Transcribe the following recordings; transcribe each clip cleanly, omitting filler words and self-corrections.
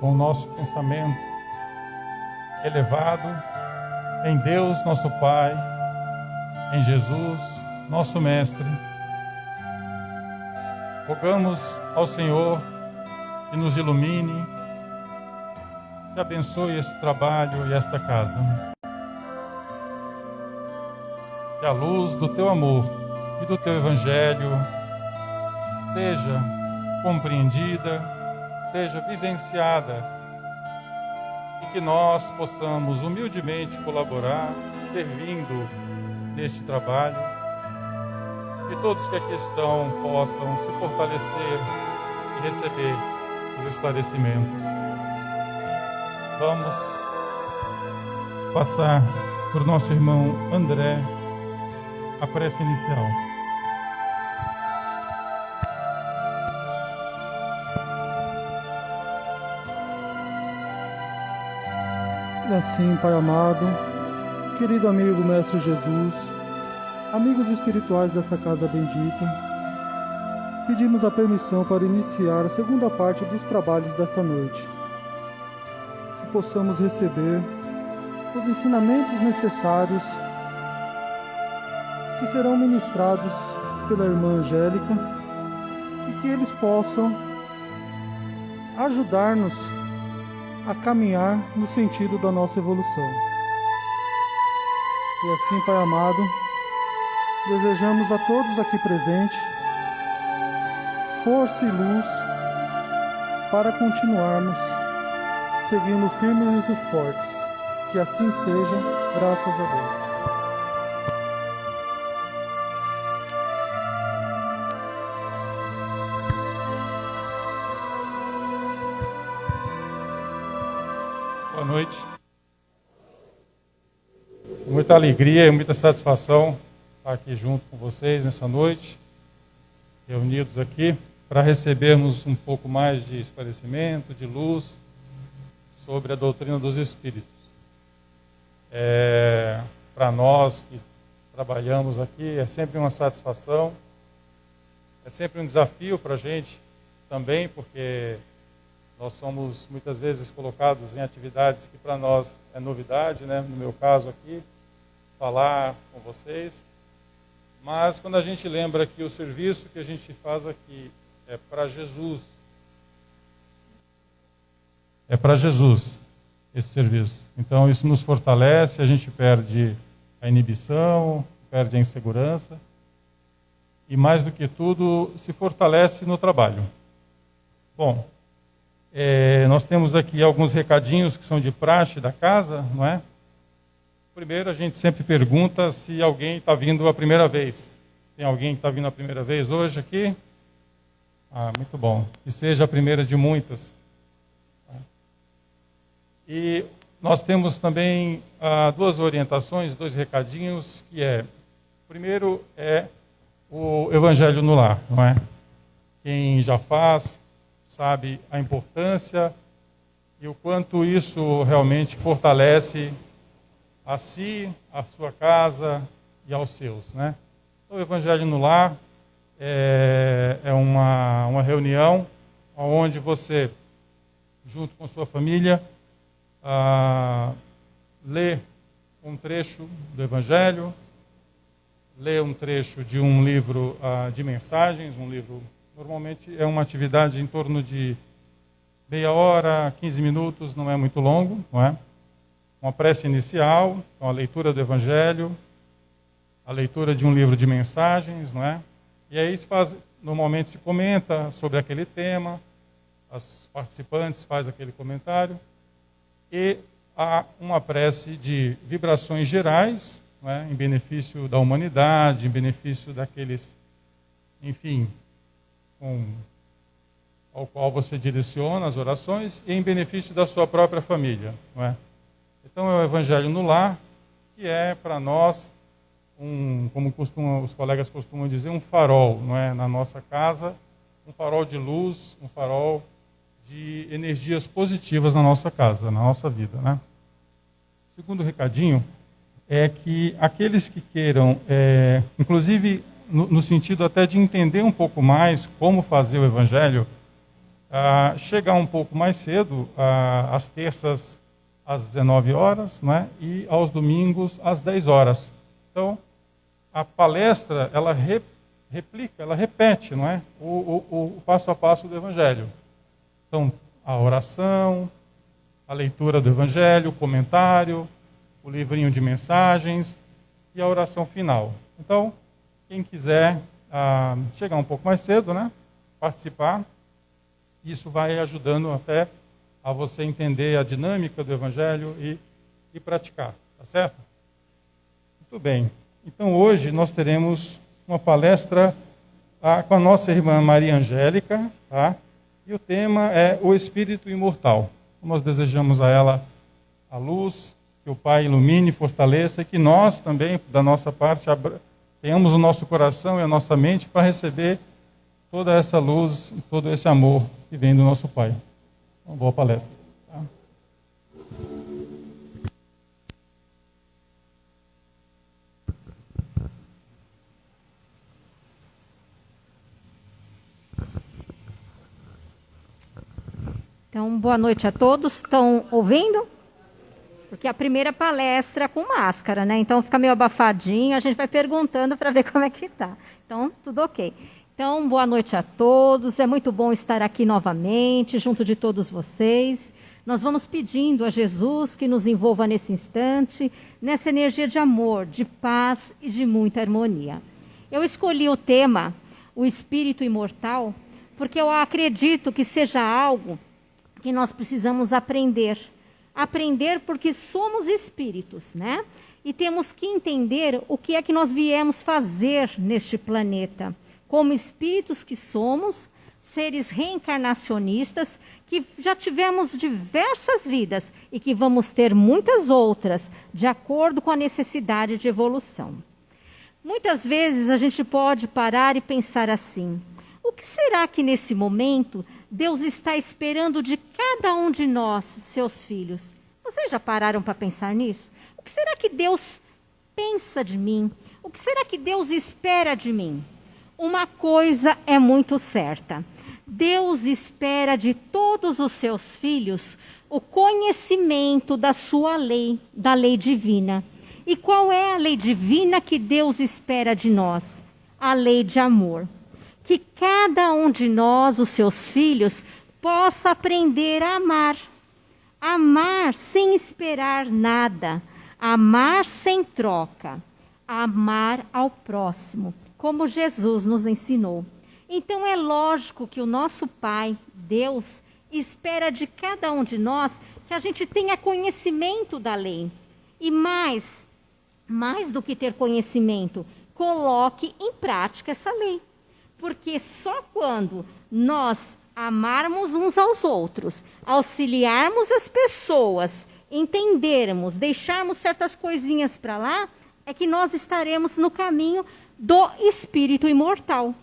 com o nosso pensamento elevado em Deus, nosso Pai, em Jesus, nosso Mestre. Rogamos ao Senhor que nos ilumine, que abençoe esse trabalho e esta casa. Que a luz do Teu amor e do Teu Evangelho seja compreendida, seja vivenciada, e que nós possamos humildemente colaborar, servindo neste trabalho, que todos que aqui estão possam se fortalecer e receber os esclarecimentos. Vamos passar para o nosso irmão André a prece inicial. E assim, Pai amado, querido amigo Mestre Jesus, amigos espirituais dessa casa bendita, pedimos a permissão para iniciar a segunda parte dos trabalhos desta noite. Que possamos receber os ensinamentos necessários que serão ministrados pela irmã Angélica e que eles possam ajudar-nos a caminhar no sentido da nossa evolução. E assim, Pai amado, desejamos a todos aqui presentes força e luz para continuarmos seguindo firmes e fortes. Que assim seja, graças a Deus. Boa noite. Com muita alegria e muita satisfação estar aqui junto com vocês nessa noite, reunidos aqui para recebermos um pouco mais de esclarecimento, de luz sobre a doutrina dos Espíritos. Para nós que trabalhamos aqui, é sempre uma satisfação, é sempre um desafio para a gente também, porque nós somos muitas vezes colocados em atividades que para nós é novidade, né? No meu caso aqui, falar com vocês. Mas quando a gente lembra que o serviço que a gente faz aqui é para Jesus, é para Jesus esse serviço. Então isso nos fortalece, a gente perde a inibição, perde a insegurança e mais do que tudo se fortalece no trabalho. Bom, nós temos aqui alguns recadinhos que são de praxe da casa, não é? Primeiro, a gente sempre pergunta se alguém está vindo a primeira vez. Tem alguém que está vindo a primeira vez hoje aqui? Muito bom. Que seja a primeira de muitas. E nós temos também duas orientações, dois recadinhos, que primeiro é o Evangelho no Lar, não é? Quem já faz sabe a importância e o quanto isso realmente fortalece a si, a sua casa e aos seus, né? O Evangelho no Lar é uma reunião onde você, junto com sua família, lê um trecho do Evangelho, lê um trecho de um livro de mensagens, um livro. Normalmente é uma atividade em torno de meia hora, 15 minutos, não é muito longo, não é? Uma prece inicial, então a leitura do Evangelho, a leitura de um livro de mensagens, não é? E aí normalmente se comenta sobre aquele tema, as participantes fazem aquele comentário, e há uma prece de vibrações gerais, não é? Em benefício da humanidade, em benefício daqueles, enfim, ao qual você direciona as orações e em benefício da sua própria família, não é? Então é o Evangelho no Lar, que é para nós como os colegas costumam dizer, um farol, não é? Na nossa casa, um farol de luz, um farol de energias positivas na nossa casa, na nossa vida, né? O segundo recadinho é que aqueles que queiram, inclusive no sentido até de entender um pouco mais como fazer o Evangelho, chegar um pouco mais cedo, às terças às 19 horas, né? E aos domingos às 10 horas. Então, a palestra, ela replica, ela repete, não é? O passo a passo do Evangelho. Então, a oração, a leitura do Evangelho, o comentário, o livrinho de mensagens e a oração final. Então, quem quiser chegar um pouco mais cedo, né? Participar, isso vai ajudando até a você entender a dinâmica do Evangelho e praticar, tá certo? Muito bem. Então, hoje nós teremos uma palestra com a nossa irmã Maria Angélica, tá? E o tema é o Espírito Imortal. Nós desejamos a ela a luz, que o Pai ilumine e fortaleça, e que nós também, da nossa parte, tenhamos o nosso coração e a nossa mente para receber toda essa luz e todo esse amor que vem do nosso Pai. Uma boa palestra. Tá? Então, boa noite a todos. Estão ouvindo? Porque a primeira palestra é com máscara, né? Então fica meio abafadinho, a gente vai perguntando para ver como é que tá. Então, tudo ok. Então, boa noite a todos. É muito bom estar aqui novamente, junto de todos vocês. Nós vamos pedindo a Jesus que nos envolva nesse instante, nessa energia de amor, de paz e de muita harmonia. Eu escolhi o tema, o Espírito Imortal, porque eu acredito que seja algo que nós precisamos aprender. Aprender porque somos espíritos, né? E temos que entender o que é que nós viemos fazer neste planeta. Como espíritos que somos, seres reencarnacionistas, que já tivemos diversas vidas e que vamos ter muitas outras, de acordo com a necessidade de evolução. Muitas vezes a gente pode parar e pensar assim: o que será que nesse momento Deus está esperando de cada um de nós, seus filhos? Vocês já pararam para pensar nisso? O que será que Deus pensa de mim? O que será que Deus espera de mim? Uma coisa é muito certa: Deus espera de todos os seus filhos o conhecimento da sua lei, da lei divina. E qual é a lei divina que Deus espera de nós? A lei de amor. Que cada um de nós, os seus filhos, possa aprender a amar. Amar sem esperar nada. Amar sem troca. Amar ao próximo, como Jesus nos ensinou. Então é lógico que o nosso Pai, Deus, espera de cada um de nós que a gente tenha conhecimento da lei. E mais do que ter conhecimento, coloque em prática essa lei. Porque só quando nós amarmos uns aos outros, auxiliarmos as pessoas, entendermos, deixarmos certas coisinhas para lá, é que nós estaremos no caminho do espírito imortal.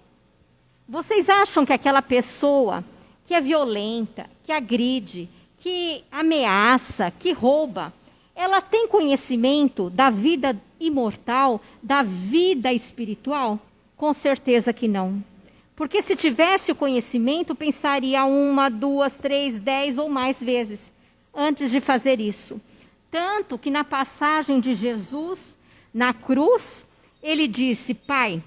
Vocês acham que aquela pessoa que é violenta, que agride, que ameaça, que rouba, ela tem conhecimento da vida imortal, da vida espiritual? Com certeza que não. Porque se tivesse o conhecimento, pensaria 1, 2, 3, 10 ou mais vezes antes de fazer isso. Tanto que na passagem de Jesus, na cruz, ele disse: Pai,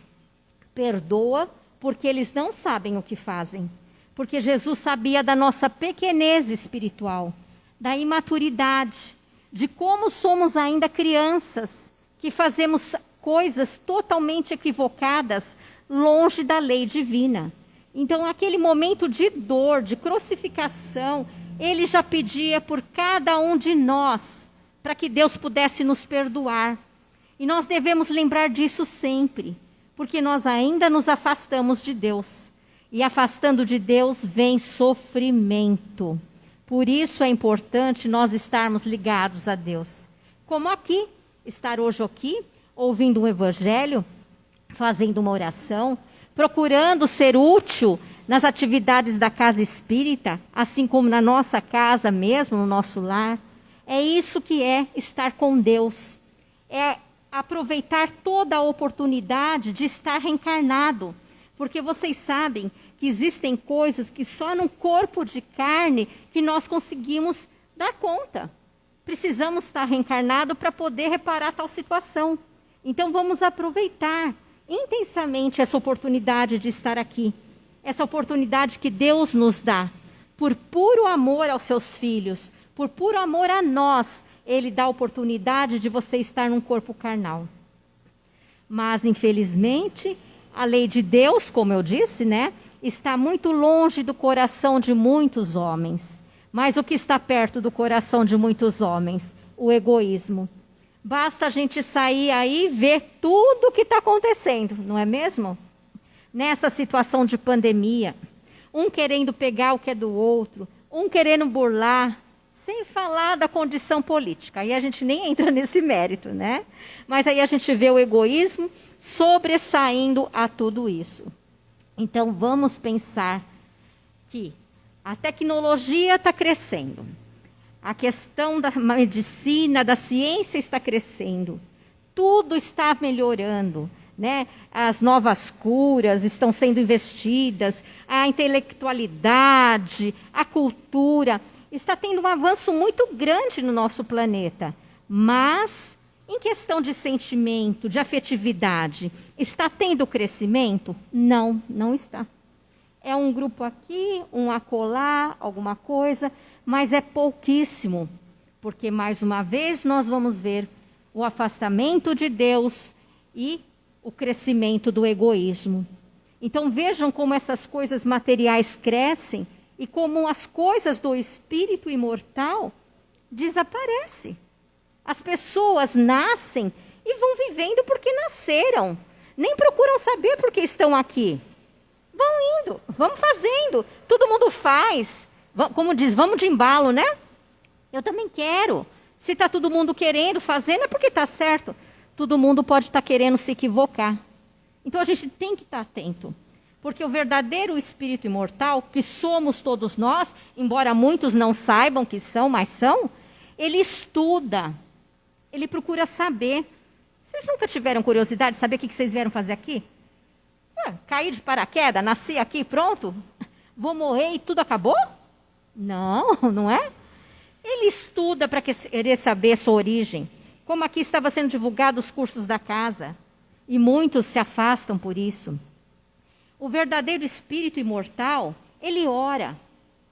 perdoa, porque eles não sabem o que fazem. Porque Jesus sabia da nossa pequenez espiritual, da imaturidade, de como somos ainda crianças, que fazemos coisas totalmente equivocadas, longe da lei divina. Então, aquele momento de dor, de crucificação, ele já pedia por cada um de nós, para que Deus pudesse nos perdoar. E nós devemos lembrar disso sempre, porque nós ainda nos afastamos de Deus. E afastando de Deus vem sofrimento. Por isso é importante nós estarmos ligados a Deus. Como aqui, estar hoje aqui, ouvindo um evangelho, fazendo uma oração, procurando ser útil nas atividades da casa espírita, assim como na nossa casa mesmo, no nosso lar. É isso que é estar com Deus. É aproveitar toda a oportunidade de estar reencarnado. Porque vocês sabem que existem coisas que só num corpo de carne que nós conseguimos dar conta. Precisamos estar reencarnado para poder reparar tal situação. Então vamos aproveitar intensamente essa oportunidade de estar aqui. Essa oportunidade que Deus nos dá. Por puro amor aos seus filhos, por puro amor a nós, Ele dá a oportunidade de você estar num corpo carnal. Mas, infelizmente, a lei de Deus, como eu disse, né, está muito longe do coração de muitos homens. Mas o que está perto do coração de muitos homens? O egoísmo. Basta a gente sair aí e ver tudo o que está acontecendo, não é mesmo? Nessa situação de pandemia, um querendo pegar o que é do outro, um querendo burlar, sem falar da condição política. Aí a gente nem entra nesse mérito, né? Mas aí a gente vê o egoísmo sobressaindo a tudo isso. Então vamos pensar que a tecnologia está crescendo. A questão da medicina, da ciência está crescendo. Tudo está melhorando, né? As novas curas estão sendo investidas, a intelectualidade, a cultura. Está tendo um avanço muito grande no nosso planeta. Mas, em questão de sentimento, de afetividade, está tendo crescimento? Não, não está. É um grupo aqui, um acolá, alguma coisa, mas é pouquíssimo. Porque, mais uma vez, nós vamos ver o afastamento de Deus e o crescimento do egoísmo. Então vejam como essas coisas materiais crescem e como as coisas do espírito imortal desaparecem. As pessoas nascem e vão vivendo porque nasceram. Nem procuram saber por que estão aqui. Vão indo, vão fazendo. Todo mundo faz. Como diz, vamos de embalo, né? Eu também quero. Se está todo mundo querendo, fazendo, é porque está certo. Todo mundo pode estar querendo se equivocar. Então a gente tem que estar atento. Porque o verdadeiro espírito imortal, que somos todos nós, embora muitos não saibam que são, mas são, ele estuda. Ele procura saber. Vocês nunca tiveram curiosidade de saber o que vocês vieram fazer aqui? Caí de paraquedas, nasci aqui, pronto? Vou morrer e tudo acabou? Não, não é? Ele estuda para querer saber a sua origem. Como aqui estava sendo divulgados os cursos da casa. E muitos se afastam por isso. O verdadeiro espírito imortal, ele ora.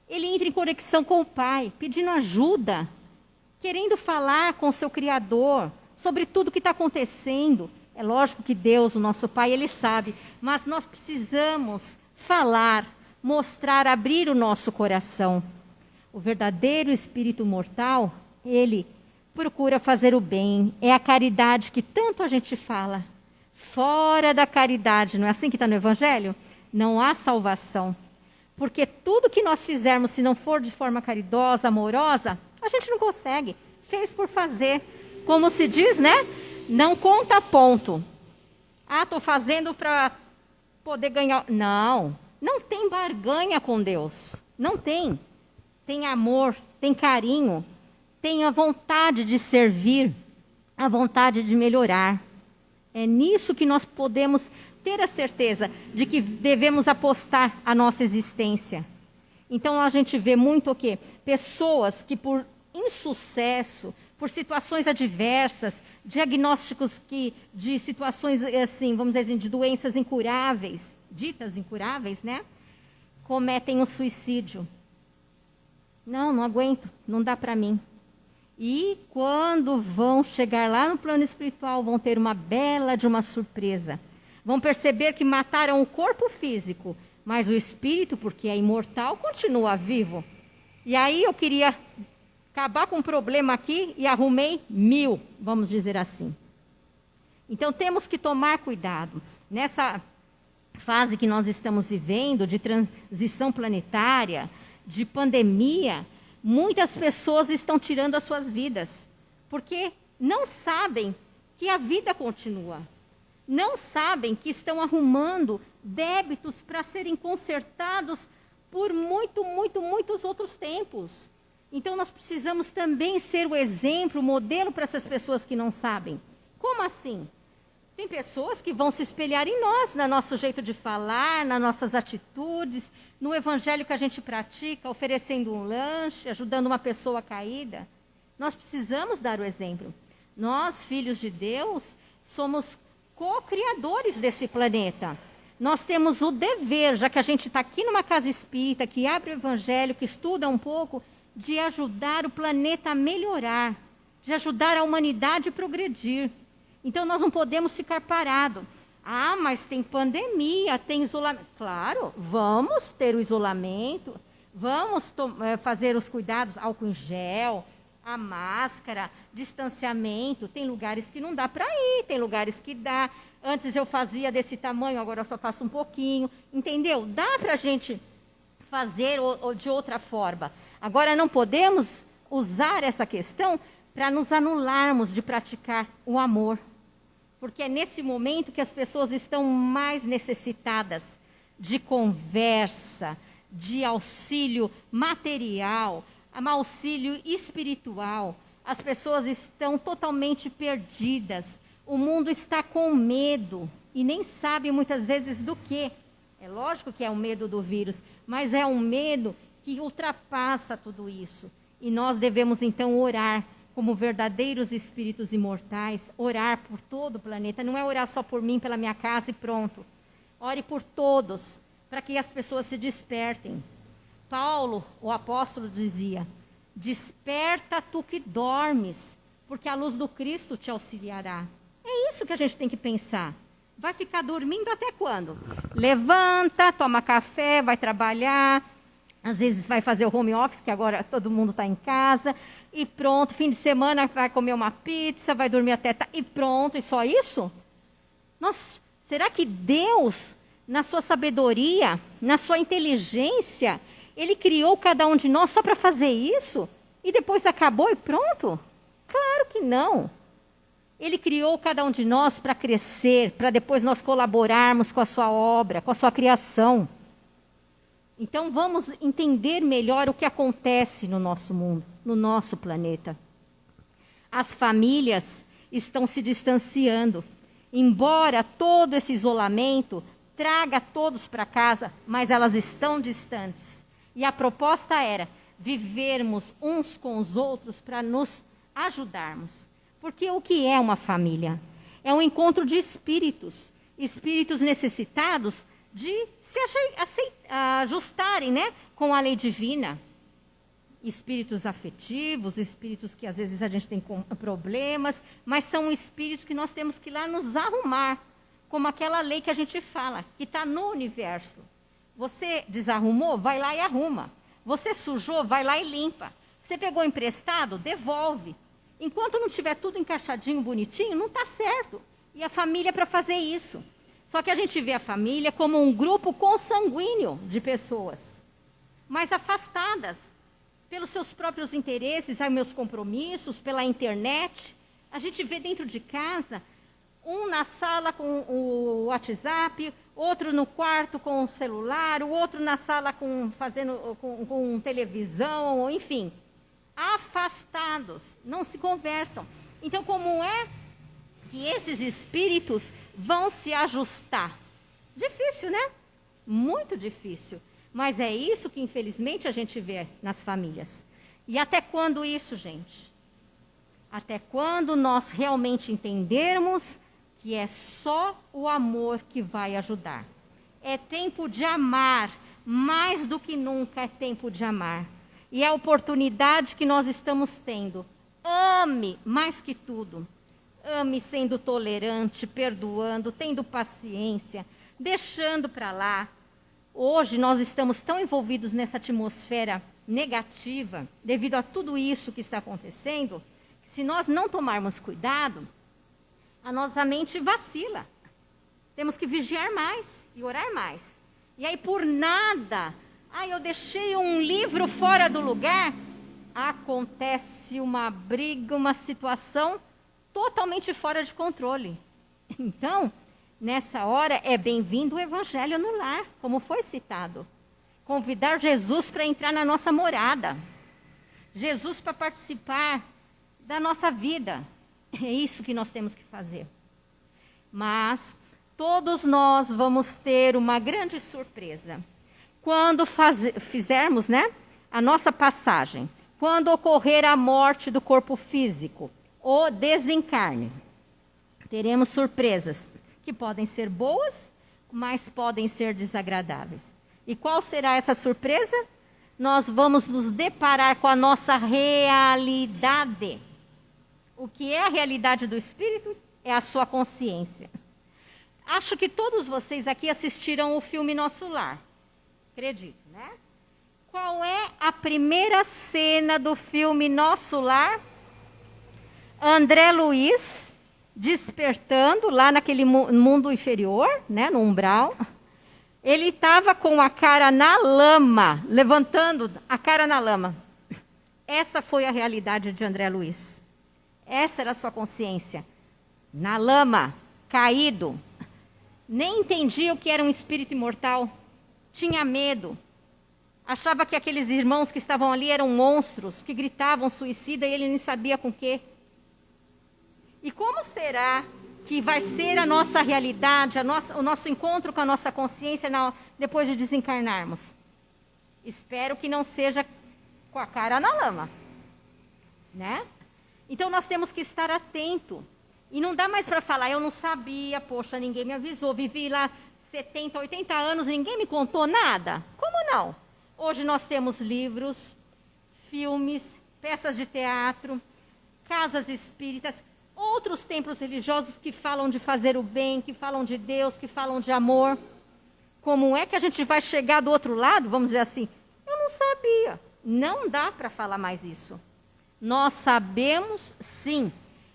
Ele entra em conexão com o Pai, pedindo ajuda. Querendo falar com o seu Criador sobre tudo o que está acontecendo. É lógico que Deus, o nosso Pai, Ele sabe. Mas nós precisamos falar, mostrar, abrir o nosso coração. O verdadeiro espírito mortal, ele procura fazer o bem. É a caridade que tanto a gente fala. Fora da caridade, não é assim que está no Evangelho? Não há salvação. Porque tudo que nós fizermos, se não for de forma caridosa, amorosa, a gente não consegue. Fez por fazer. Como se diz, né? Não conta ponto. Ah, estou fazendo para poder ganhar. Não, não tem barganha com Deus. Não tem. Tem amor, tem carinho, tem a vontade de servir, a vontade de melhorar. É nisso que nós podemos ter a certeza de que devemos apostar a nossa existência. Então a gente vê muito o quê? Pessoas que por insucesso, por situações adversas, diagnósticos de situações assim, vamos dizer assim, de doenças incuráveis, ditas incuráveis, né? Cometem um suicídio. Não aguento, não dá para mim. E quando vão chegar lá no plano espiritual, vão ter uma bela de uma surpresa. Vão perceber que mataram o corpo físico, mas o espírito, porque é imortal, continua vivo. E aí eu queria acabar com um problema aqui e arrumei 1000, vamos dizer assim. Então temos que tomar cuidado. Nessa fase que nós estamos vivendo, de transição planetária, de pandemia, muitas pessoas estão tirando as suas vidas, porque não sabem que a vida continua. Não sabem que estão arrumando débitos para serem consertados por muitos outros tempos. Então nós precisamos também ser o exemplo, o modelo para essas pessoas que não sabem. Como assim? Tem pessoas que vão se espelhar em nós, no nosso jeito de falar, nas nossas atitudes, no evangelho que a gente pratica, oferecendo um lanche, ajudando uma pessoa caída. Nós precisamos dar o exemplo. Nós, filhos de Deus, somos co-criadores desse planeta. Nós temos o dever, já que a gente está aqui numa casa espírita, que abre o evangelho, que estuda um pouco, de ajudar o planeta a melhorar, de ajudar a humanidade a progredir. Então, nós não podemos ficar parados. Ah, mas tem pandemia, tem isolamento. Claro, vamos ter o isolamento, vamos fazer os cuidados, álcool em gel, a máscara, distanciamento. Tem lugares que não dá para ir, tem lugares que dá. Antes eu fazia desse tamanho, agora eu só faço um pouquinho. Entendeu? Dá para a gente fazer ou de outra forma. Agora, não podemos usar essa questão para nos anularmos de praticar o amor. Porque é nesse momento que as pessoas estão mais necessitadas de conversa, de auxílio material, auxílio espiritual. As pessoas estão totalmente perdidas. O mundo está com medo e nem sabe muitas vezes do quê. É lógico que é o medo do vírus, mas é um medo que ultrapassa tudo isso. E nós devemos então orar como verdadeiros espíritos imortais, orar por todo o planeta. Não é orar só por mim, pela minha casa e pronto. Ore por todos, para que as pessoas se despertem. Paulo, o apóstolo, dizia: desperta tu que dormes, porque a luz do Cristo te auxiliará. É isso que a gente tem que pensar. Vai ficar dormindo até quando? Levanta, toma café, vai trabalhar. Às vezes vai fazer o home office, que agora todo mundo está em casa. E pronto, fim de semana vai comer uma pizza, vai dormir até e pronto, e só isso? Será que Deus, na sua sabedoria, na sua inteligência, Ele criou cada um de nós só para fazer isso? E depois acabou e pronto? Claro que não. Ele criou cada um de nós para crescer, para depois nós colaborarmos com a sua obra, com a sua criação. Então vamos entender melhor o que acontece no nosso mundo, no nosso planeta. As famílias estão se distanciando. Embora todo esse isolamento traga todos para casa, mas elas estão distantes. E a proposta era vivermos uns com os outros para nos ajudarmos. Porque o que é uma família? É um encontro de espíritos, espíritos necessitados de se ajustarem, né, com a lei divina. Espíritos afetivos, espíritos que às vezes a gente tem problemas, mas são espíritos que nós temos que ir lá nos arrumar, como aquela lei que a gente fala, que está no universo. Você desarrumou, vai lá e arruma. Você sujou, vai lá e limpa. Você pegou emprestado, devolve. Enquanto não tiver tudo encaixadinho, bonitinho, não está certo. E a família é para fazer isso. Só que a gente vê a família como um grupo consanguíneo de pessoas, mas afastadas pelos seus próprios interesses, meus compromissos, pela internet. A gente vê dentro de casa, um na sala com o WhatsApp, outro no quarto com o celular, o outro na sala com televisão, enfim. Afastados, não se conversam. Então, como é que esses espíritos vão se ajustar? Difícil, né? Muito difícil. Mas é isso que, infelizmente, a gente vê nas famílias. E até quando isso, gente? Até quando nós realmente entendermos que é só o amor que vai ajudar. É tempo de amar, mais do que nunca é tempo de amar. E é a oportunidade que nós estamos tendo. Ame mais que tudo. Ame sendo tolerante, perdoando, tendo paciência, deixando para lá. Hoje nós estamos tão envolvidos nessa atmosfera negativa, devido a tudo isso que está acontecendo, que se nós não tomarmos cuidado, a nossa mente vacila. Temos que vigiar mais e orar mais. E aí por nada, eu deixei um livro fora do lugar, acontece uma briga, uma situação totalmente fora de controle. Então, nessa hora, é bem-vindo o Evangelho no lar, como foi citado. Convidar Jesus para entrar na nossa morada. Jesus para participar da nossa vida. É isso que nós temos que fazer. Mas todos nós vamos ter uma grande surpresa. Quando fizermos, né, a nossa passagem, quando ocorrer a morte do corpo físico, o desencarne, teremos surpresas que podem ser boas, mas podem ser desagradáveis. E qual será essa surpresa? Nós vamos nos deparar com a nossa realidade. O que é a realidade do espírito? É a sua consciência. Acho que todos vocês aqui assistiram o filme Nosso Lar. Acredito, né? Qual é a primeira cena do filme Nosso Lar? André Luiz despertando lá naquele mundo inferior, né, no umbral. Ele estava com a cara na lama, levantando a cara na lama. Essa foi a realidade de André Luiz. Essa era a sua consciência. Na lama, caído. Nem entendia o que era um espírito imortal. Tinha medo. Achava que aqueles irmãos que estavam ali eram monstros, que gritavam suicida e ele nem sabia com o quê. E como será que vai ser a nossa realidade, o nosso encontro com a nossa consciência depois de desencarnarmos? Espero que não seja com a cara na lama, né? Então nós temos que estar atento. E não dá mais para falar, eu não sabia, poxa, ninguém me avisou, vivi lá 70, 80 anos, ninguém me contou nada. Como não? Hoje nós temos livros, filmes, peças de teatro, casas espíritas, outros templos religiosos que falam de fazer o bem, que falam de Deus, que falam de amor. Como é que a gente vai chegar do outro lado? Vamos dizer assim, eu não sabia. Não dá para falar mais isso. Nós sabemos, sim.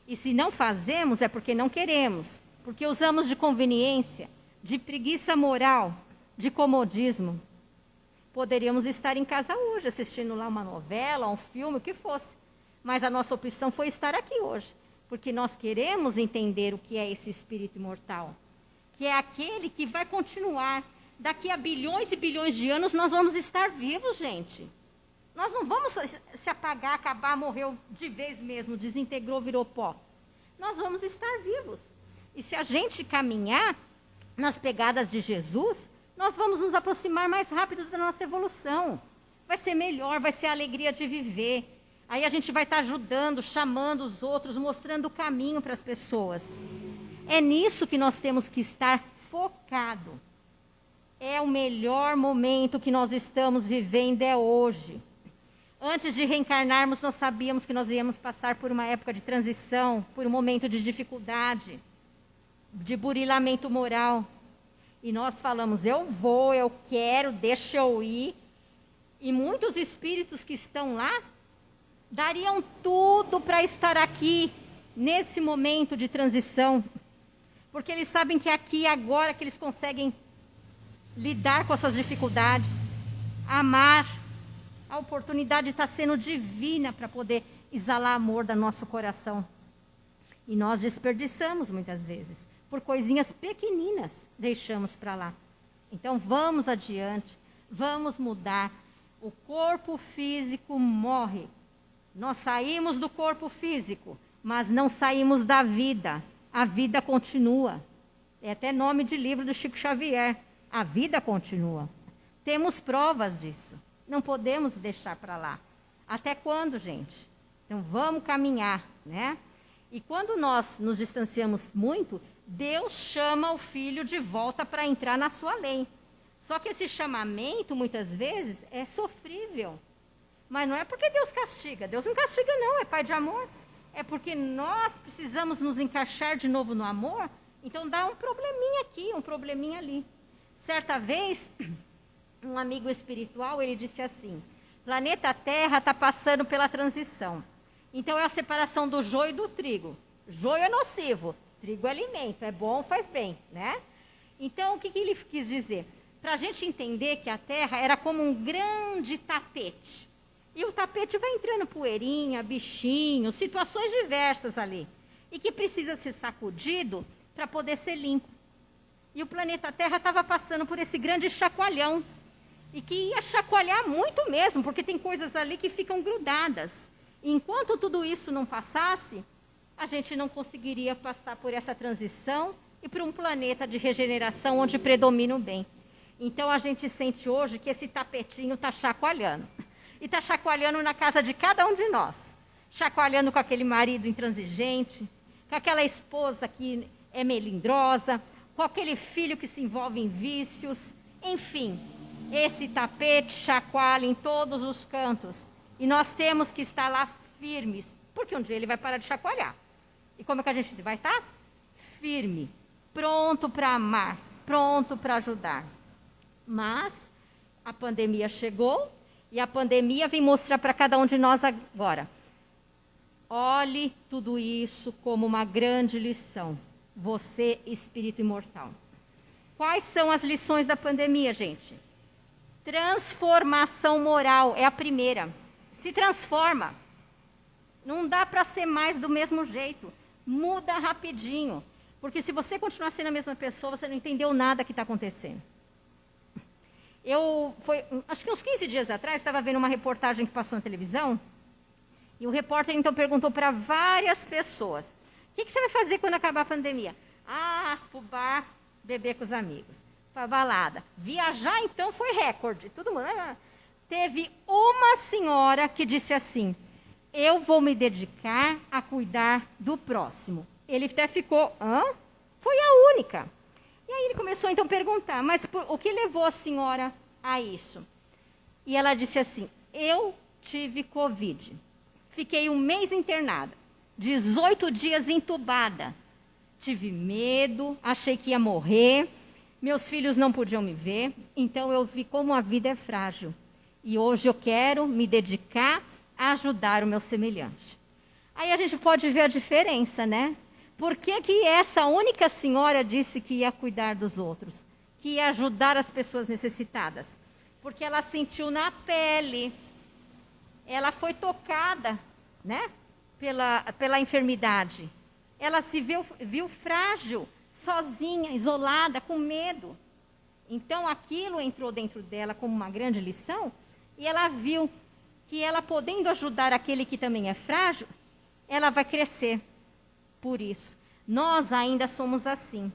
E se não fazemos é porque não queremos. Porque usamos de conveniência, de preguiça moral, de comodismo. Poderíamos estar em casa hoje, assistindo lá uma novela, um filme, o que fosse. Mas a nossa opção foi estar aqui hoje. Porque nós queremos entender o que é esse espírito imortal. Que é aquele que vai continuar. Daqui a bilhões e bilhões de anos nós vamos estar vivos, gente. Nós não vamos se apagar, acabar, morreu de vez mesmo, desintegrou, virou pó. Nós vamos estar vivos. E se a gente caminhar nas pegadas de Jesus, nós vamos nos aproximar mais rápido da nossa evolução. Vai ser melhor, vai ser a alegria de viver. Aí a gente vai estar ajudando, chamando os outros, mostrando o caminho para as pessoas. É nisso que nós temos que estar focado. É o melhor momento que nós estamos vivendo, é hoje. Antes de reencarnarmos, nós sabíamos que nós íamos passar por uma época de transição, por um momento de dificuldade, de burilamento moral. E nós falamos, eu vou, eu quero, deixa eu ir. E muitos espíritos que estão lá, dariam tudo para estar aqui, nesse momento de transição. Porque eles sabem que aqui e agora que eles conseguem lidar com as suas dificuldades, amar. A oportunidade está sendo divina para poder exalar amor do nosso coração. E nós desperdiçamos muitas vezes. Por coisinhas pequeninas, deixamos para lá. Então vamos adiante, vamos mudar. O corpo físico morre. Nós saímos do corpo físico, mas não saímos da vida. A vida continua. É até nome de livro do Chico Xavier. A vida continua. Temos provas disso. Não podemos deixar para lá. Até quando, gente? Então vamos caminhar, né? E quando nós nos distanciamos muito, Deus chama o filho de volta para entrar na sua lei. Só que esse chamamento, muitas vezes, é sofrível. Mas não é porque Deus castiga. Deus não castiga, não. É Pai de amor. É porque nós precisamos nos encaixar de novo no amor. Então dá um probleminha aqui, um probleminha ali. Certa vez, um amigo espiritual, ele disse assim, planeta Terra está passando pela transição. Então é a separação do joio e do trigo. Joio é nocivo, trigo é alimento, é bom, faz bem, né? Então o que ele quis dizer? Para a gente entender que a Terra era como um grande tapete. E o tapete vai entrando poeirinha, bichinho, situações diversas ali. E que precisa ser sacudido para poder ser limpo. E o planeta Terra estava passando por esse grande chacoalhão. E que ia chacoalhar muito mesmo, porque tem coisas ali que ficam grudadas. E enquanto tudo isso não passasse, a gente não conseguiria passar por essa transição e para um planeta de regeneração onde predomina o bem. Então a gente sente hoje que esse tapetinho está chacoalhando. E está chacoalhando na casa de cada um de nós. Chacoalhando com aquele marido intransigente, com aquela esposa que é melindrosa, com aquele filho que se envolve em vícios. Enfim, esse tapete chacoalha em todos os cantos. E nós temos que estar lá firmes, porque um dia ele vai parar de chacoalhar. E como é que a gente vai estar? Firme, pronto para amar, pronto para ajudar. Mas a pandemia chegou e a pandemia vem mostrar para cada um de nós agora. Olhe tudo isso como uma grande lição. Você, espírito imortal. Quais são as lições da pandemia, gente? Transformação moral é a primeira. Se transforma. Não dá para ser mais do mesmo jeito. Muda rapidinho. Porque se você continuar sendo a mesma pessoa, você não entendeu nada que está acontecendo. Acho que uns 15 dias atrás, estava vendo uma reportagem que passou na televisão, e o repórter então perguntou para várias pessoas, o que você vai fazer quando acabar a pandemia? Pro bar, beber com os amigos, pra balada. Viajar então foi recorde, todo mundo. Teve uma senhora que disse assim, eu vou me dedicar a cuidar do próximo. Ele até ficou, foi a única. E aí ele começou então a perguntar, mas o que levou a senhora a isso? E ela disse assim, eu tive Covid. Fiquei 1 mês internada, 18 dias entubada. Tive medo, achei que ia morrer, meus filhos não podiam me ver, então eu vi como a vida é frágil. E hoje eu quero me dedicar a ajudar o meu semelhante. Aí a gente pode ver a diferença, né? Por que essa única senhora disse que ia cuidar dos outros? Que ia ajudar as pessoas necessitadas? Porque ela sentiu na pele. Ela foi tocada, né? Pela enfermidade. Ela se viu frágil, sozinha, isolada, com medo. Então aquilo entrou dentro dela como uma grande lição. E ela viu que ela podendo ajudar aquele que também é frágil, ela vai crescer. Por isso, nós ainda somos assim.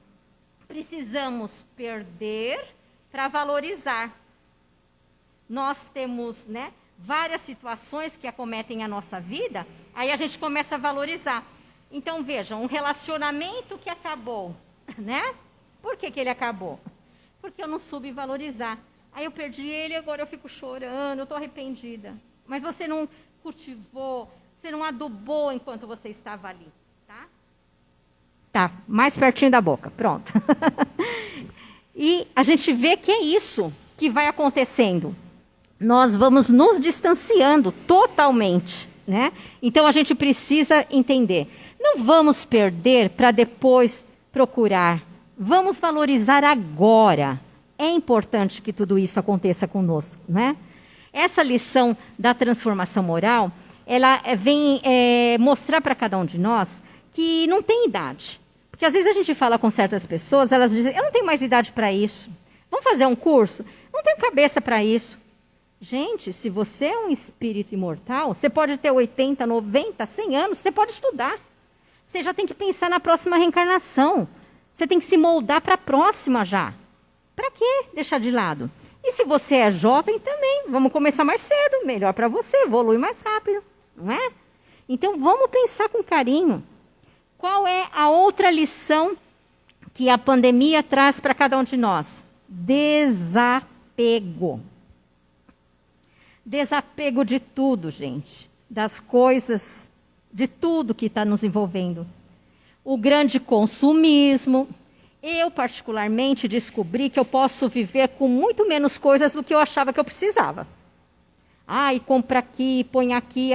Precisamos perder para valorizar. Nós temos, né, várias situações que acometem a nossa vida, aí a gente começa a valorizar. Então, vejam, um relacionamento que acabou, né? Por que ele acabou? Porque eu não soube valorizar. Aí eu perdi ele, agora eu fico chorando, eu estou arrependida. Mas você não cultivou, você não adubou enquanto você estava ali. Tá, mais pertinho da boca, pronto. E a gente vê que é isso que vai acontecendo. Nós vamos nos distanciando totalmente, né? Então a gente precisa entender. Não vamos perder para depois procurar. Vamos valorizar agora. É importante que tudo isso aconteça conosco, né? Essa lição da transformação moral, ela vem mostrar para cada um de nós que não tem idade. Porque às vezes a gente fala com certas pessoas, elas dizem, eu não tenho mais idade para isso. Vamos fazer um curso? Não tenho cabeça para isso. Gente, se você é um espírito imortal, você pode ter 80, 90, 100 anos, você pode estudar. Você já tem que pensar na próxima reencarnação. Você tem que se moldar para a próxima já. Para quê deixar de lado? E se você é jovem também, vamos começar mais cedo, melhor para você, evolui mais rápido, não é? Então vamos pensar com carinho. Qual é a outra lição que a pandemia traz para cada um de nós? Desapego. Desapego de tudo, gente. Das coisas, de tudo que está nos envolvendo. O grande consumismo. Eu, particularmente, descobri que eu posso viver com muito menos coisas do que eu achava que eu precisava. E compra aqui, põe aqui.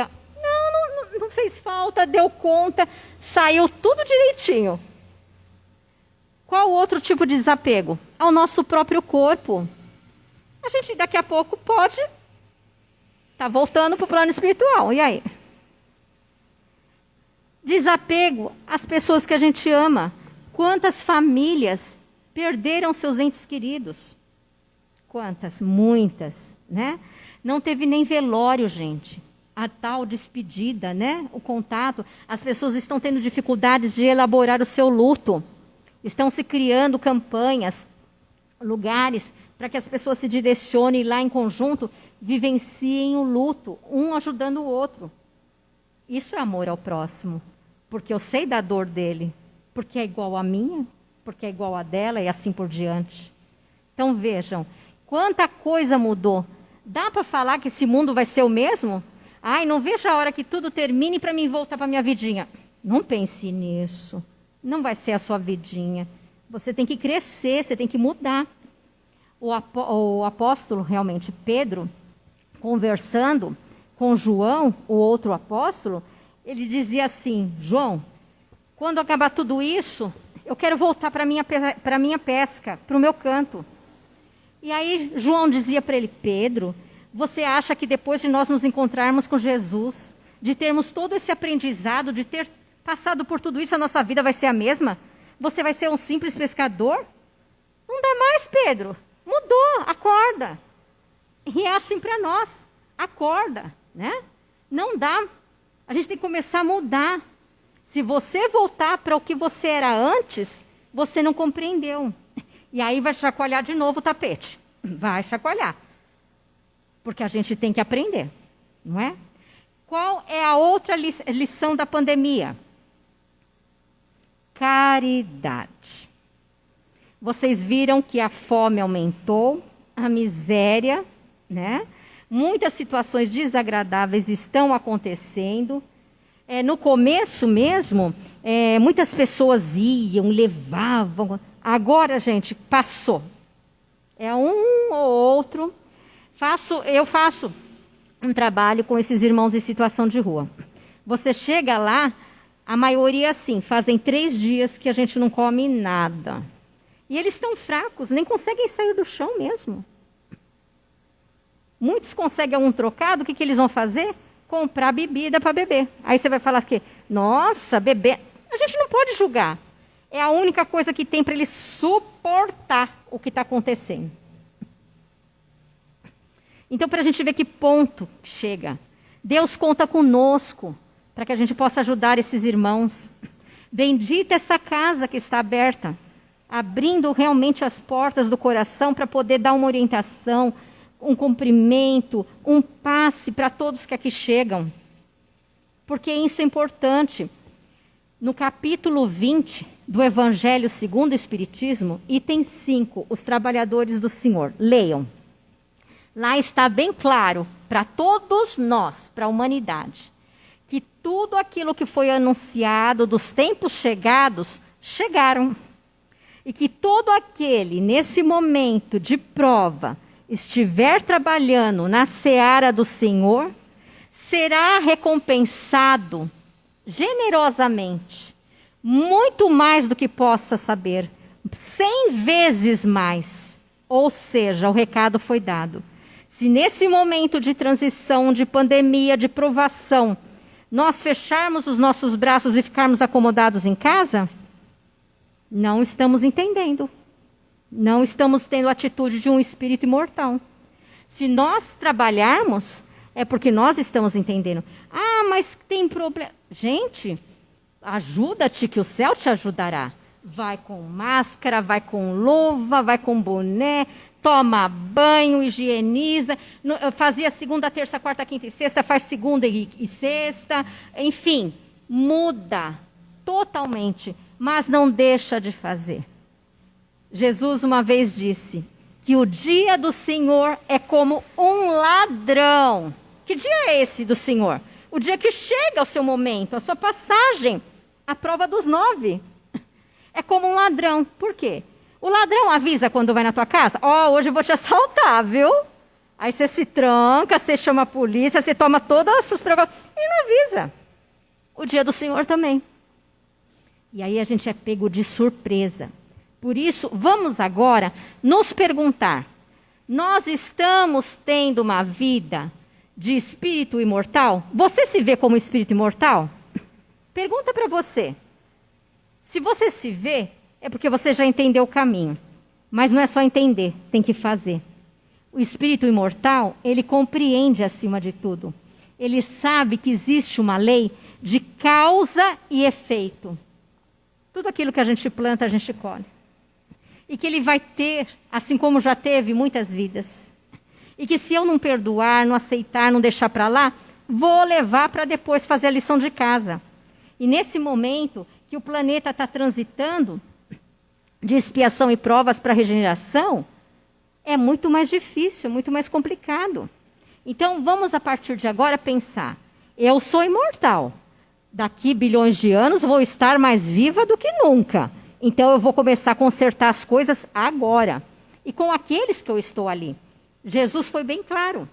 Não fez falta, deu conta, saiu tudo direitinho. Qual outro tipo de desapego? Ao nosso próprio corpo. A gente daqui a pouco pode estar voltando para o plano espiritual. E aí? Desapego às pessoas que a gente ama. Quantas famílias perderam seus entes queridos? Quantas? Muitas, né? Não teve nem velório, gente. A tal despedida, né? O contato. As pessoas estão tendo dificuldades de elaborar o seu luto. Estão se criando campanhas, lugares, para que as pessoas se direcionem lá em conjunto, vivenciem o luto, um ajudando o outro. Isso é amor ao próximo, porque eu sei da dor dele, porque é igual a minha, porque é igual a dela e assim por diante. Então vejam, quanta coisa mudou. Dá para falar que esse mundo vai ser o mesmo? Ai, não vejo a hora que tudo termine para mim voltar para minha vidinha. Não pense nisso. Não vai ser a sua vidinha. Você tem que crescer, você tem que mudar. O apóstolo, realmente, Pedro, conversando com João, o outro apóstolo, ele dizia assim: João, quando acabar tudo isso, eu quero voltar para a minha pesca, para o meu canto. E aí João dizia para ele: Pedro, você acha que depois de nós nos encontrarmos com Jesus, de termos todo esse aprendizado, de ter passado por tudo isso, a nossa vida vai ser a mesma? Você vai ser um simples pescador? Não dá mais, Pedro. Mudou, acorda. E é assim para nós. Acorda, né? Não dá. A gente tem que começar a mudar. Se você voltar para o que você era antes, você não compreendeu. E aí vai chacoalhar de novo o tapete. Vai chacoalhar. Porque a gente tem que aprender, não é? Qual é a outra lição da pandemia? Caridade. Vocês viram que a fome aumentou, a miséria, né? Muitas situações desagradáveis estão acontecendo. No começo mesmo, muitas pessoas iam, levavam. Agora, gente, passou. É um ou outro. Eu faço um trabalho com esses irmãos em situação de rua. Você chega lá, a maioria assim, fazem 3 dias que a gente não come nada. E eles estão fracos, nem conseguem sair do chão mesmo. Muitos conseguem um trocado, o que eles vão fazer? Comprar bebida para beber. Aí você vai falar que, nossa, beber. A gente não pode julgar. É a única coisa que tem para ele suportar o que está acontecendo. Então, para a gente ver que ponto chega. Deus conta conosco para que a gente possa ajudar esses irmãos. Bendita essa casa que está aberta, abrindo realmente as portas do coração para poder dar uma orientação, um cumprimento, um passe para todos que aqui chegam. Porque isso é importante. No capítulo 20 do Evangelho segundo o Espiritismo, item 5, os trabalhadores do Senhor. Leiam. Lá está bem claro para todos nós, para a humanidade, que tudo aquilo que foi anunciado dos tempos chegados, chegaram. E que todo aquele, nesse momento de prova, estiver trabalhando na seara do Senhor, será recompensado generosamente, muito mais do que possa saber, 100 vezes mais. Ou seja, o recado foi dado. Se nesse momento de transição, de pandemia, de provação, nós fecharmos os nossos braços e ficarmos acomodados em casa, não estamos entendendo. Não estamos tendo a atitude de um espírito imortal. Se nós trabalharmos, é porque nós estamos entendendo. Ah, mas tem problema. Gente, ajuda-te que o céu te ajudará. Vai com máscara, vai com luva, vai com boné, toma banho, higieniza. Fazia segunda, terça, quarta, quinta e sexta, faz segunda e sexta. Enfim, muda totalmente, mas não deixa de fazer. Jesus uma vez disse que o dia do Senhor é como um ladrão. Que dia é esse do Senhor? O dia que chega o seu momento, a sua passagem, a prova dos 9. É como um ladrão. Por quê? O ladrão avisa quando vai na tua casa: hoje eu vou te assaltar, viu? Aí você se tranca, você chama a polícia, você toma todas as suas precauções. E não avisa. O dia do Senhor também. E aí a gente é pego de surpresa. Por isso, vamos agora nos perguntar: nós estamos tendo uma vida de espírito imortal? Você se vê como espírito imortal? Pergunta para você. Se você se vê, é porque você já entendeu o caminho. Mas não é só entender, tem que fazer. O espírito imortal, ele compreende acima de tudo. Ele sabe que existe uma lei de causa e efeito. Tudo aquilo que a gente planta, a gente colhe. E que ele vai ter, assim como já teve, muitas vidas. E que se eu não perdoar, não aceitar, não deixar para lá, vou levar para depois fazer a lição de casa. E nesse momento que o planeta está transitando de expiação e provas para regeneração, é muito mais difícil, muito mais complicado. Então, vamos a partir de agora pensar, eu sou imortal. Daqui bilhões de anos vou estar mais viva do que nunca. Então eu vou começar a consertar as coisas agora. E com aqueles que eu estou ali. Jesus foi bem claro.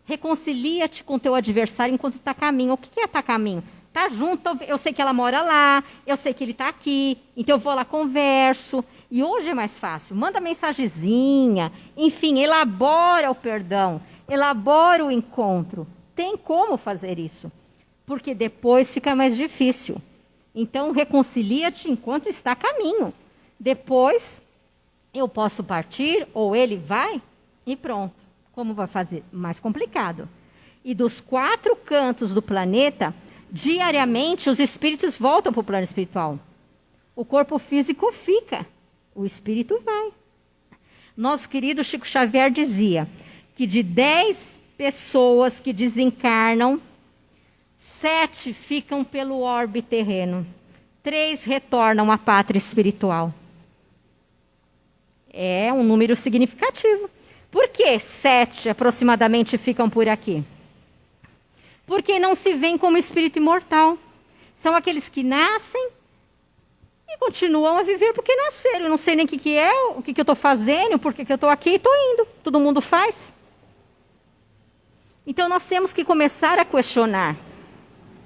Reconcilia-te com teu adversário enquanto está a caminho. O que é estar a caminho? Está junto, eu sei que ela mora lá, eu sei que ele está aqui, então eu vou lá, converso. E hoje é mais fácil. Manda mensagenzinha, enfim, elabora o perdão, elabora o encontro. Tem como fazer isso. Porque depois fica mais difícil. Então, reconcilia-te enquanto está a caminho. Depois, eu posso partir, ou ele vai, e pronto. Como vai fazer? Mais complicado. E dos 4 cantos do planeta, diariamente, os espíritos voltam para o plano espiritual. O corpo físico fica, o espírito vai. Nosso querido Chico Xavier dizia que de 10 pessoas que desencarnam, 7 ficam pelo orbe terreno. 3 retornam à pátria espiritual. É um número significativo. Por que 7 aproximadamente ficam por aqui? Porque não se veem como espírito imortal. São aqueles que nascem e continuam a viver porque nasceram. Eu não sei nem o que é, o que eu estou fazendo, por que eu estou aqui e estou indo. Todo mundo faz. Então nós temos que começar a questionar.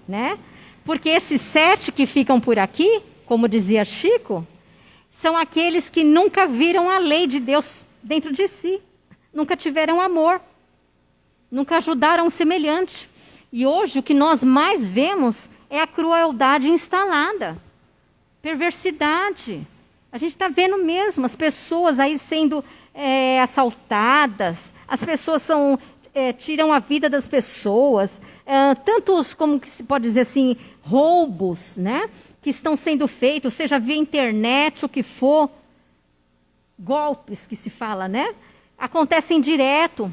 Né? Porque esses 7 que ficam por aqui, como dizia Chico, são aqueles que nunca viram a lei de Deus dentro de si, nunca tiveram amor, nunca ajudaram o semelhante. E hoje o que nós mais vemos é a crueldade instalada, perversidade. A gente está vendo mesmo as pessoas aí sendo assaltadas, as pessoas tiram a vida das pessoas. Tantos, como que se pode dizer assim, roubos, né? Que estão sendo feitos, seja via internet, o que for, golpes que se fala, né? Acontecem direto.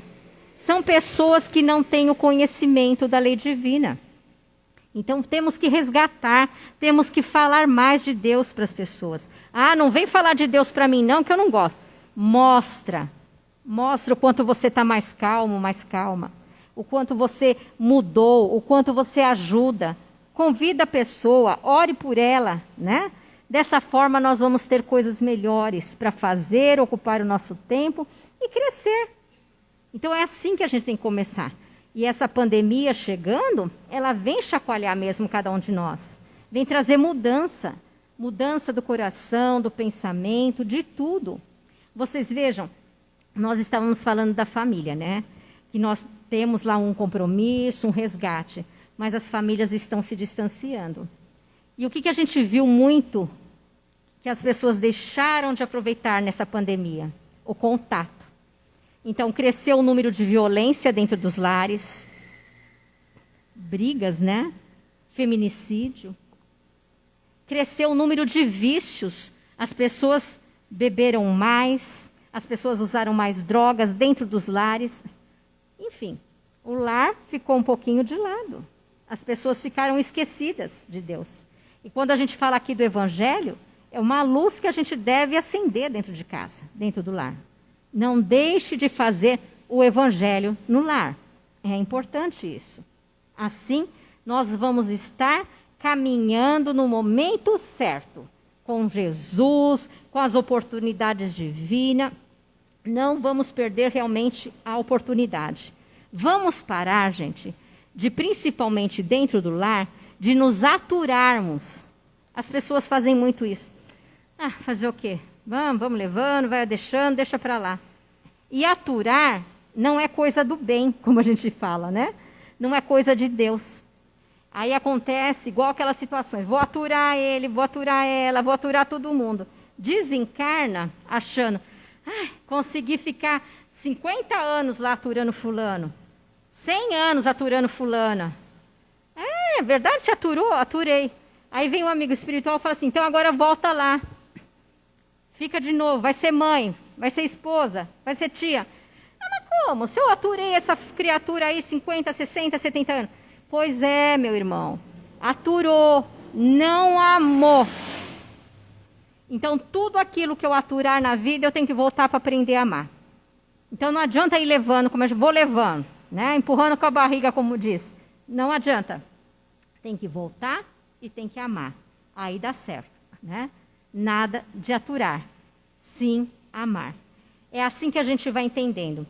São pessoas que não têm o conhecimento da lei divina. Então temos que resgatar, temos que falar mais de Deus para as pessoas. Ah, não vem falar de Deus para mim não, que eu não gosto. Mostra o quanto você está mais calmo, mais calma. O quanto você mudou, o quanto você ajuda. Convida a pessoa, ore por ela, né? Dessa forma nós vamos ter coisas melhores para fazer, ocupar o nosso tempo e crescer. Então é assim que a gente tem que começar. E essa pandemia chegando, ela vem chacoalhar mesmo cada um de nós. Vem trazer mudança. Mudança do coração, do pensamento, de tudo. Vocês vejam, nós estávamos falando da família, né? Que nós temos lá um compromisso, um resgate, mas as famílias estão se distanciando. E o que a gente viu muito, que as pessoas deixaram de aproveitar nessa pandemia? O contato. Então, cresceu o número de violência dentro dos lares, brigas, né? Feminicídio. Cresceu o número de vícios, as pessoas beberam mais, as pessoas usaram mais drogas dentro dos lares. Enfim, o lar ficou um pouquinho de lado. As pessoas ficaram esquecidas de Deus. E quando a gente fala aqui do Evangelho, é uma luz que a gente deve acender dentro de casa, dentro do lar. Não deixe de fazer o Evangelho no lar. É importante isso. Assim, nós vamos estar caminhando no momento certo, com Jesus, com as oportunidades divinas. Não vamos perder realmente a oportunidade. Vamos parar, gente, de principalmente dentro do lar, de nos aturarmos. As pessoas fazem muito isso. Ah, fazer o quê? Vamos levando, vai deixando, deixa para lá. E aturar não é coisa do bem, como a gente fala, né? Não é coisa de Deus. Aí acontece igual aquelas situações. Vou aturar ele, vou aturar ela, vou aturar todo mundo. Desencarna achando, consegui ficar 50 anos lá aturando fulano. 100 anos aturando fulana. É verdade, você aturou? Aturei. Aí vem um amigo espiritual e fala assim, então agora volta lá. Fica de novo, vai ser mãe, vai ser esposa, vai ser tia. Ah, mas como? Se eu aturei essa criatura aí 50, 60, 70 anos. Pois é, meu irmão. Aturou, não amou. Então tudo aquilo que eu aturar na vida, eu tenho que voltar para aprender a amar. Então não adianta ir levando, como eu vou levando, né? Empurrando com a barriga, como diz. Não adianta. Tem que voltar e tem que amar. Aí dá certo, né? Nada de aturar. Sim, amar. É assim que a gente vai entendendo.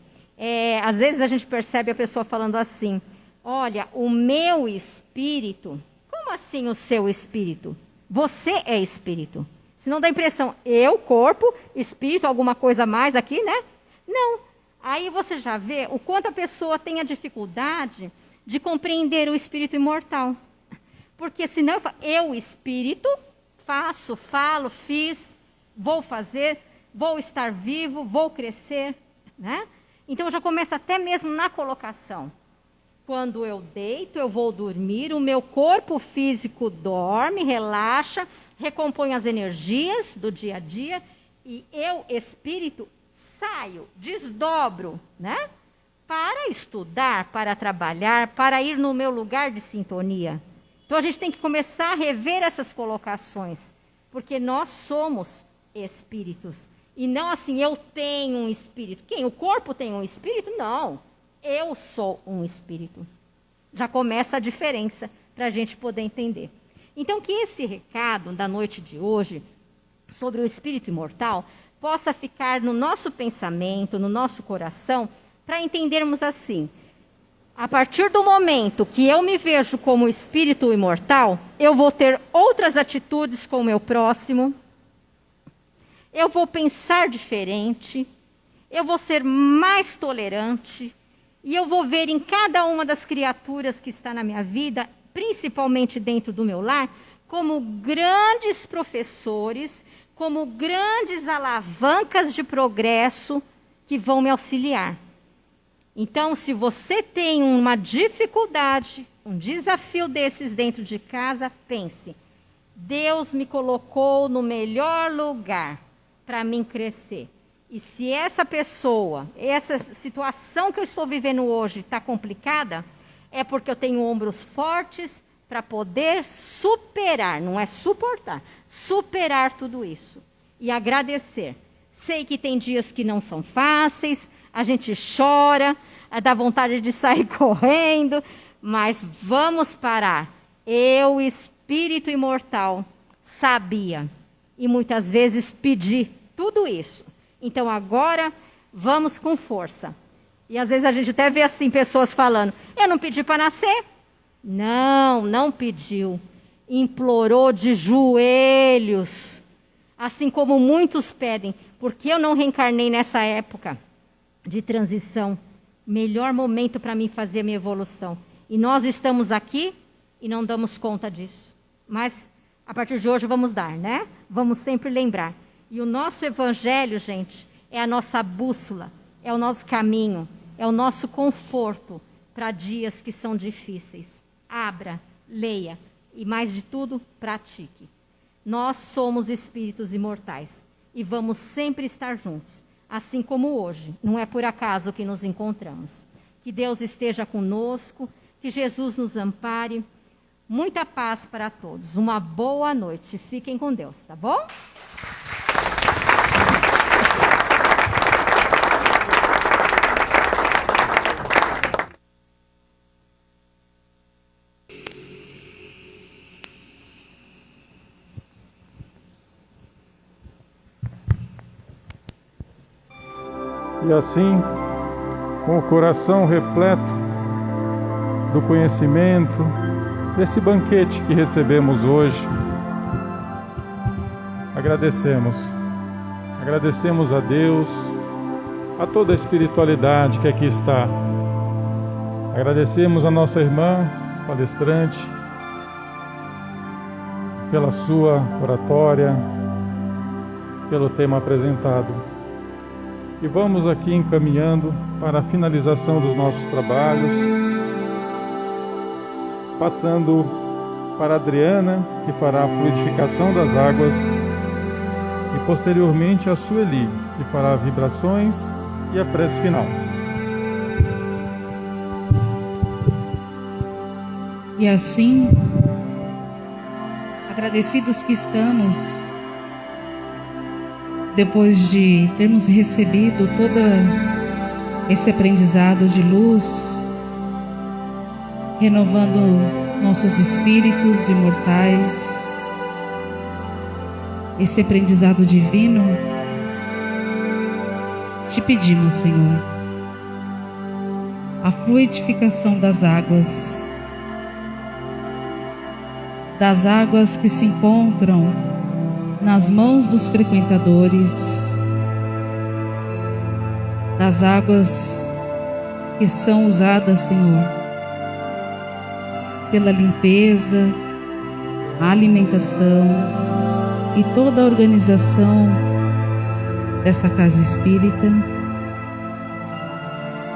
Às vezes a gente percebe a pessoa falando assim, olha, o meu espírito... Como assim o seu espírito? Você é espírito. Se não dá a impressão, eu, corpo, espírito, alguma coisa a mais aqui, né? Não. Aí você já vê o quanto a pessoa tem a dificuldade de compreender o espírito imortal. Porque senão eu espírito, faço, falo, fiz, vou fazer, vou estar vivo, vou crescer, né? Então já começa até mesmo na colocação. Quando eu deito, eu vou dormir, o meu corpo físico dorme, relaxa, recompõe as energias do dia a dia e eu, espírito, saio, desdobro, né? Para estudar, para trabalhar, para ir no meu lugar de sintonia. Então a gente tem que começar a rever essas colocações, porque nós somos espíritos. E não assim, eu tenho um espírito. Quem? O corpo tem um espírito? Não. Eu sou um espírito. Já começa a diferença para a gente poder entender. Então que esse recado da noite de hoje, sobre o espírito imortal, possa ficar no nosso pensamento, no nosso coração, para entendermos assim, a partir do momento que eu me vejo como espírito imortal, eu vou ter outras atitudes com o meu próximo, eu vou pensar diferente, eu vou ser mais tolerante, e eu vou ver em cada uma das criaturas que está na minha vida, principalmente dentro do meu lar, como grandes professores, como grandes alavancas de progresso que vão me auxiliar. Então, se você tem uma dificuldade, um desafio desses dentro de casa, pense, Deus me colocou no melhor lugar para mim crescer. E se essa pessoa, essa situação que eu estou vivendo hoje está complicada, é porque eu tenho ombros fortes para poder superar, não é suportar, superar tudo isso e agradecer. Sei que tem dias que não são fáceis, a gente chora, dá vontade de sair correndo, mas vamos parar. Eu, espírito imortal, sabia e muitas vezes pedi tudo isso. Então agora vamos com força. E às vezes a gente até vê assim pessoas falando, eu não pedi para nascer. Não, não pediu. Implorou de joelhos. Assim como muitos pedem, porque eu não reencarnei nessa época de transição. Melhor momento para mim fazer a minha evolução. E nós estamos aqui e não damos conta disso. Mas a partir de hoje vamos dar, né? Vamos sempre lembrar. E o nosso evangelho, gente, é a nossa bússola, é o nosso caminho, é o nosso conforto para dias que são difíceis. Abra, leia e, mais de tudo, pratique. Nós somos espíritos imortais e vamos sempre estar juntos, assim como hoje. Não é por acaso que nos encontramos. Que Deus esteja conosco, que Jesus nos ampare. Muita paz para todos. Uma boa noite. Fiquem com Deus, tá bom? E assim, com o coração repleto do conhecimento, desse banquete que recebemos hoje, agradecemos a Deus, a toda a espiritualidade que aqui está. Agradecemos a nossa irmã palestrante pela sua oratória, pelo tema apresentado. E vamos aqui encaminhando para a finalização dos nossos trabalhos, passando para a Adriana, que fará a fluidificação das águas, e posteriormente a Sueli, que fará vibrações e a prece final. E assim, agradecidos que estamos, depois de termos recebido todo esse aprendizado de luz, renovando nossos espíritos imortais, esse aprendizado divino, te pedimos, Senhor, a fluidificação das águas que se encontram nas mãos dos frequentadores, das águas que são usadas, Senhor, pela limpeza, a alimentação e toda a organização dessa casa espírita.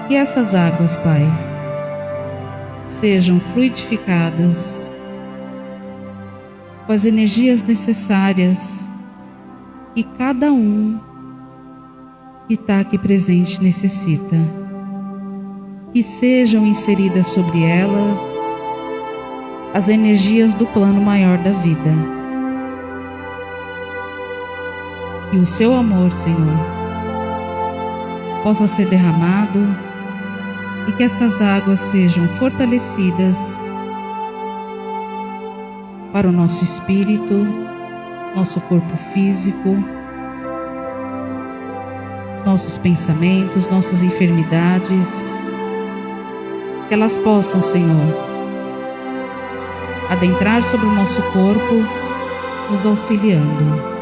Que essas águas, Pai, sejam fluidificadas com as energias necessárias que cada um que está aqui presente necessita. Que sejam inseridas sobre elas as energias do plano maior da vida. Que o seu amor, Senhor, possa ser derramado e que essas águas sejam fortalecidas para o nosso espírito, nosso corpo físico, nossos pensamentos, nossas enfermidades, que elas possam, Senhor, adentrar sobre o nosso corpo, nos auxiliando.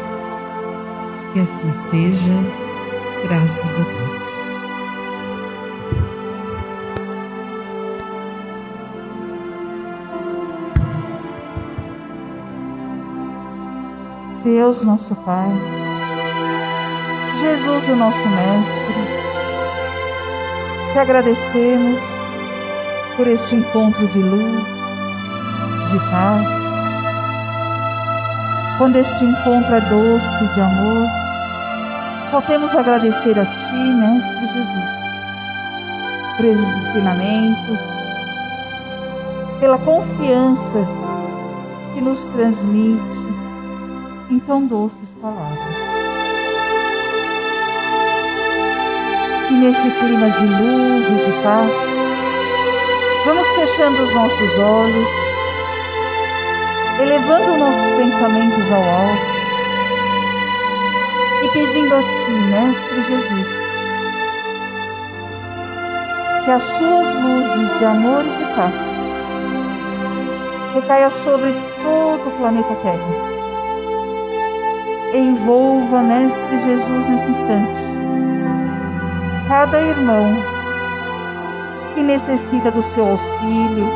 Que assim seja, graças a Deus. Deus, nosso Pai, Jesus, o nosso Mestre, te agradecemos por este encontro de luz, de paz. Quando este encontro é doce, de amor, só temos a agradecer a Ti, Mestre Jesus, por esses ensinamentos, pela confiança que nos transmite em tão doces palavras. E nesse clima de luz e de paz, vamos fechando os nossos olhos, elevando nossos pensamentos ao alto e pedindo a Ti, Mestre Jesus, que as Suas luzes de amor e de paz recaia sobre todo o planeta Terra. Envolva, Mestre Jesus, nesse instante, cada irmão que necessita do Seu auxílio,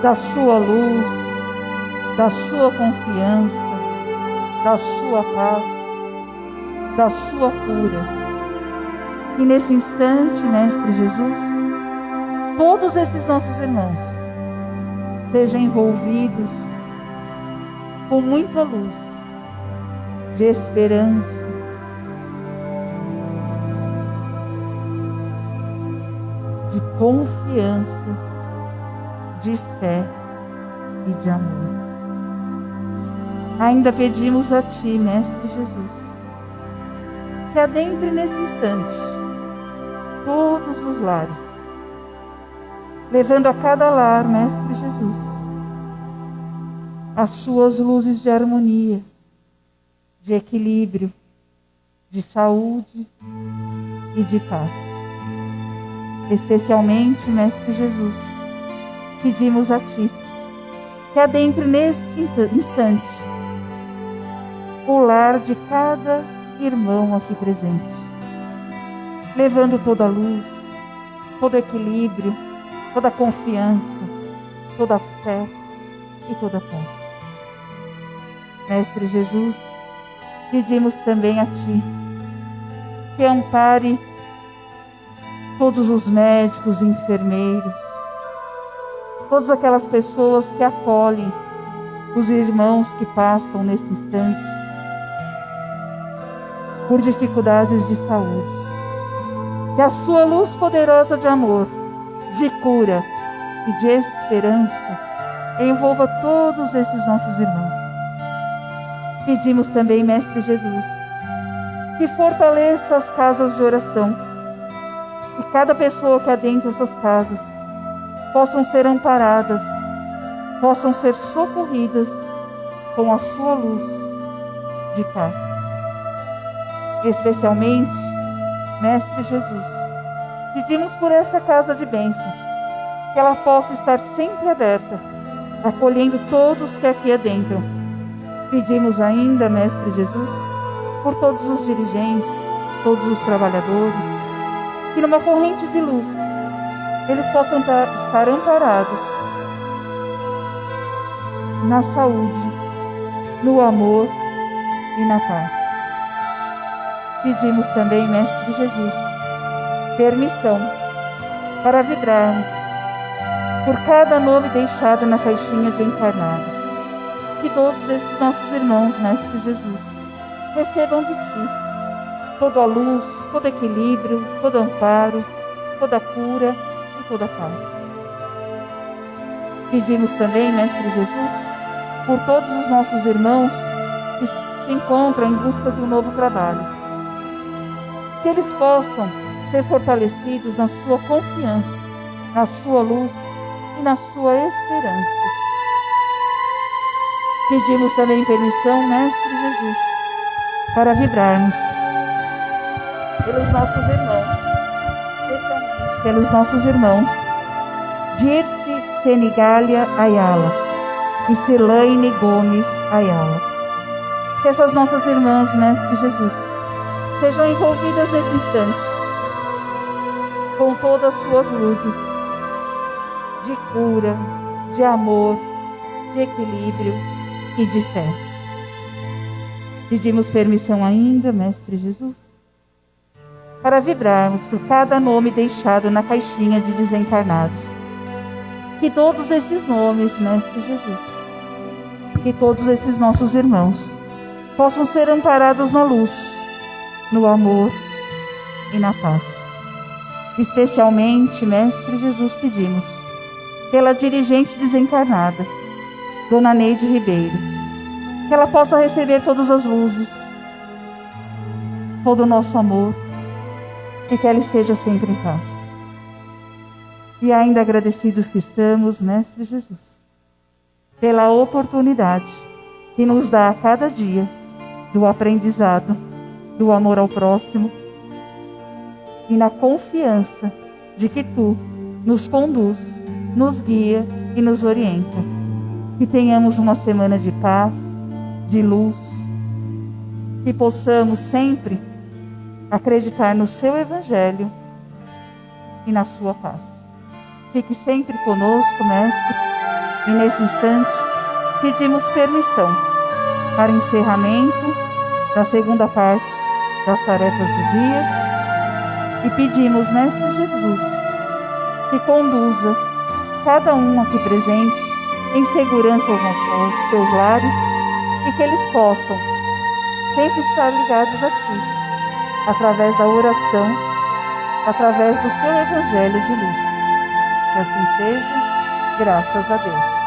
da Sua luz, da Sua confiança, da Sua paz, da Sua cura. E nesse instante, Mestre Jesus, todos esses nossos irmãos sejam envolvidos com muita luz, de esperança, de confiança, de fé e de amor. Ainda pedimos a Ti, Mestre Jesus, que adentre nesse instante todos os lares, levando a cada lar, Mestre Jesus, as Suas luzes de harmonia, de equilíbrio, de saúde e de paz. Especialmente, Mestre Jesus, pedimos a Ti que adentre neste instante o lar de cada irmão aqui presente, levando toda a luz, todo o equilíbrio, toda a confiança, toda a fé e toda a paz. Mestre Jesus, pedimos também a Ti que ampare todos os médicos e enfermeiros, todas aquelas pessoas que acolhem os irmãos que passam nesse instante por dificuldades de saúde. Que a sua luz poderosa de amor, de cura e de esperança envolva todos esses nossos irmãos. Pedimos também, Mestre Jesus, que fortaleça as casas de oração, que cada pessoa que adentra essas casas possam ser amparadas, possam ser socorridas com a sua luz de paz. Especialmente, Mestre Jesus, pedimos por essa casa de bênçãos, que ela possa estar sempre aberta, acolhendo todos que aqui adentram. Pedimos ainda, Mestre Jesus, por todos os dirigentes, todos os trabalhadores, que numa corrente de luz eles possam estar amparados na saúde, no amor e na paz. Pedimos também, Mestre Jesus, permissão para vibrarmos por cada nome deixado na caixinha de encarnados. Que todos esses nossos irmãos, Mestre Jesus, recebam de Ti toda a luz, todo equilíbrio, todo amparo, toda cura e toda paz. Pedimos também, Mestre Jesus, por todos os nossos irmãos que se encontram em busca de um novo trabalho. Que eles possam ser fortalecidos na sua confiança, na sua luz e na sua esperança. Pedimos também permissão, Mestre Jesus, para vibrarmos pelos nossos irmãos, especialmente pelos nossos irmãos Dirce Senigália Ayala e Silaine Gomes Ayala. Que essas nossas irmãs, Mestre Jesus, sejam envolvidas nesse instante com todas as suas luzes de cura, de amor, de equilíbrio e de fé. Pedimos permissão ainda, Mestre Jesus, para vibrarmos por cada nome deixado na caixinha de desencarnados. Que todos esses nomes, Mestre Jesus, que todos esses nossos irmãos possam ser amparados na luz, no amor e na paz. Especialmente, Mestre Jesus, pedimos pela dirigente desencarnada, Dona Neide Ribeiro, que ela possa receber todas as luzes, todo o nosso amor, e que ela esteja sempre em paz. E ainda agradecidos que estamos, Mestre Jesus, pela oportunidade que nos dá a cada dia do aprendizado, do amor ao próximo e na confiança de que Tu nos conduz, nos guia e nos orienta. Que tenhamos uma semana de paz, de luz, que possamos sempre acreditar no Seu Evangelho e na Sua paz. Fique sempre conosco, Mestre, e nesse instante pedimos permissão para encerramento da segunda parte das tarefas do dia e pedimos, Mestre Jesus, que conduza cada um aqui presente em segurança aos seus lares e que eles possam sempre estar ligados a Ti, através da oração, através do Seu Evangelho de luz. Que assim seja, graças a Deus.